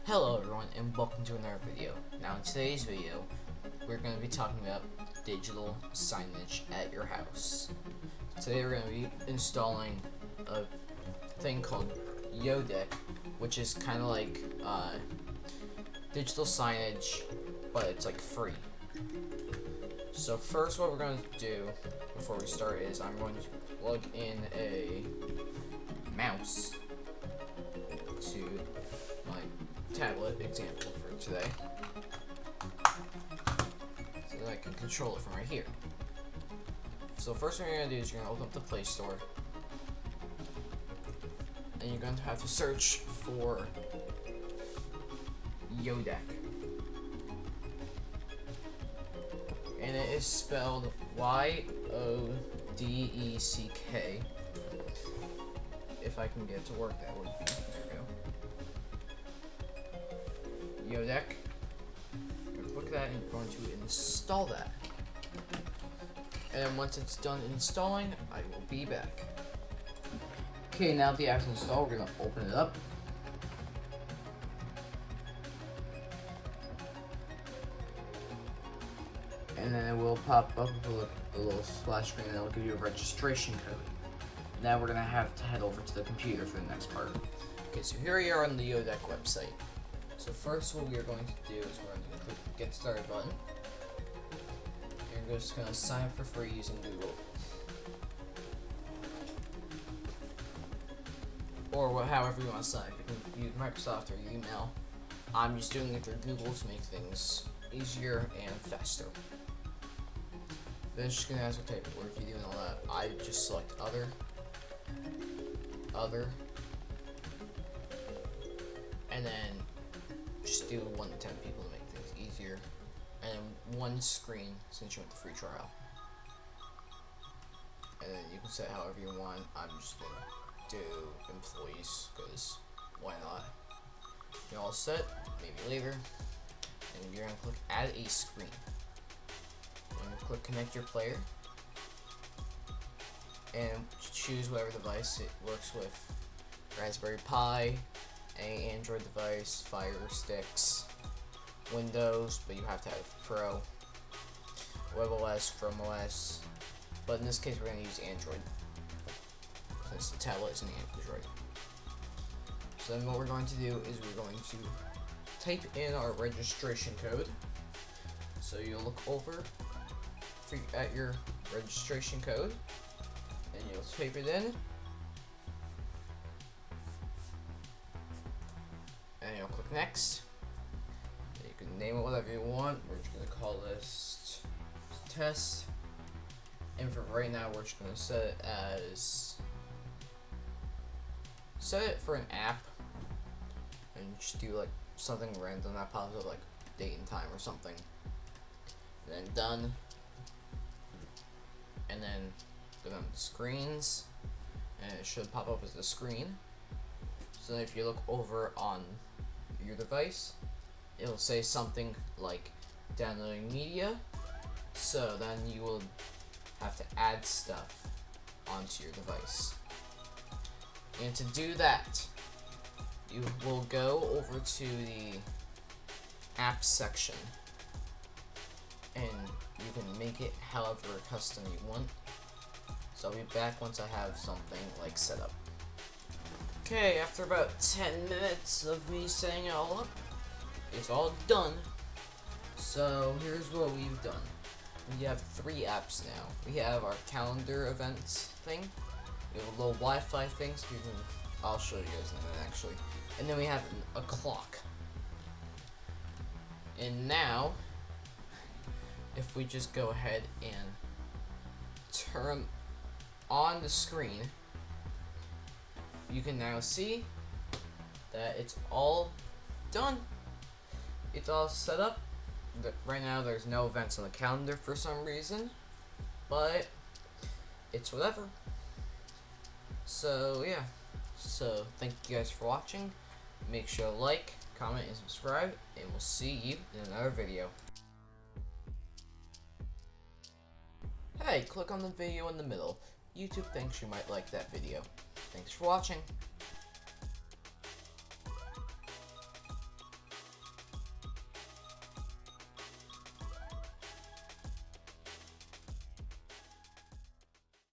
Hello everyone and welcome to another video. Now in today's video, we're going to be talking about digital signage at your house. Today we're going to be installing a thing called Signage, which is kind of like digital signage, but it's like free. So first what we're going to do before we start is I'm going to plug in a mouse to my tablet example for today so that I can control it from right here. So first thing you're going to do is you're going to open up the Play Store and you're going to have to search for Signage, and it is spelled Y-O-D-E-C-K. If I can get it to work that way. There we go. Signage. You're going to click that and you're going to install that. And then once it's done installing, I will be back. Okay, now the app's installed, we're going to open it up. And then it will pop up with a little splash screen and it will give you a registration code. Now we're going to have to head over to the computer for the next part. Okay, so here we are on the Signage website. So first what we are going to do is we're going to click the Get Started button. You're just going to sign up for free using Google. Or however you want to sign up. You can use Microsoft or email. I'm just doing it through Google to make things easier and faster. Then it's just going to ask what type of work you do and all that. I just select Other, and then just do 1 to 10 people to make things easier, and then 1 screen since you want the free trial, and then you can set however you want. I'm just gonna do employees because why not? You're all set, maybe later, and you're gonna click add a screen. You're gonna click connect your player and choose whatever device it works with. Raspberry Pi, any Android device, Fire Sticks, Windows, but you have to have Pro, WebOS, Chrome OS, but in this case we're going to use Android, since the tablet is an Android. So then what we're going to do is we're going to type in our registration code. So you'll look over at your registration code, and you'll type it in. And you'll click next. You can name it whatever you want. We're just going to call this test. And for right now, we're just going to set it for an app. And just do like something random that pops up, like date and time or something. And then done. And then go down to screens. And it should pop up as the screen. So if you look over on your device, it'll say something like downloading media, so then you will have to add stuff onto your device. And to do that, you will go over to the apps section and you can make it however custom you want. So I'll be back once I have something like set up. Okay, after about 10 minutes of me setting it all up, it's all done. So here's what we've done. We have 3 apps now. We have our calendar events thing. We have a little Wi-Fi thing, so you can, I'll show you guys in a minute actually. And then we have a clock. And now, if we just go ahead and turn on the screen, you can now see that it's all done. It's all set up. Right now there's no events on the calendar for some reason, but it's whatever. So yeah, so thank you guys for watching. Make sure to like, comment, and subscribe, and we'll see you in another video. Hey, click on the video in the middle. YouTube thinks you might like that video. Thanks for watching.